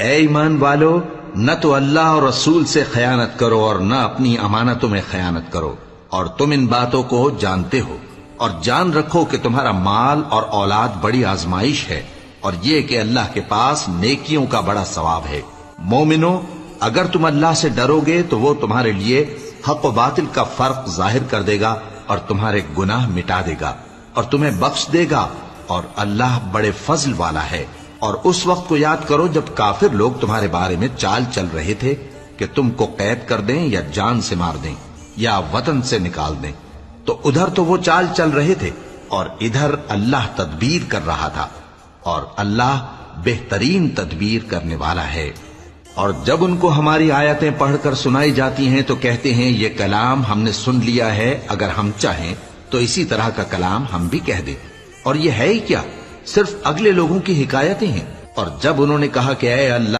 اے ایمان والو، نہ تو اللہ اور رسول سے خیانت کرو اور نہ اپنی امانتوں میں خیانت کرو، اور تم ان باتوں کو جانتے ہو، اور جان رکھو کہ تمہارا مال اور اولاد بڑی آزمائش ہے، اور یہ کہ اللہ کے پاس نیکیوں کا بڑا ثواب ہے۔ مومنو، اگر تم اللہ سے ڈرو گے تو وہ تمہارے لیے حق و باطل کا فرق ظاہر کر دے گا اور تمہارے گناہ مٹا دے گا اور تمہیں بخش دے گا، اور اللہ بڑے فضل والا ہے۔ اور اس وقت کو یاد کرو جب کافر لوگ تمہارے بارے میں چال چل رہے تھے کہ تم کو قید کر دیں یا جان سے مار دیں یا وطن سے نکال دیں، تو ادھر تو وہ چال چل رہے تھے اور ادھر اللہ تدبیر کر رہا تھا، اور اللہ بہترین تدبیر کرنے والا ہے۔ اور جب ان کو ہماری آیتیں پڑھ کر سنائی جاتی ہیں تو کہتے ہیں یہ کلام ہم نے سن لیا ہے، اگر ہم چاہیں تو اسی طرح کا کلام ہم بھی کہہ دیں، اور یہ ہے ہی کیا، صرف اگلے لوگوں کی حکایتیں ہیں۔ اور جب انہوں نے کہا کہ اے اللہ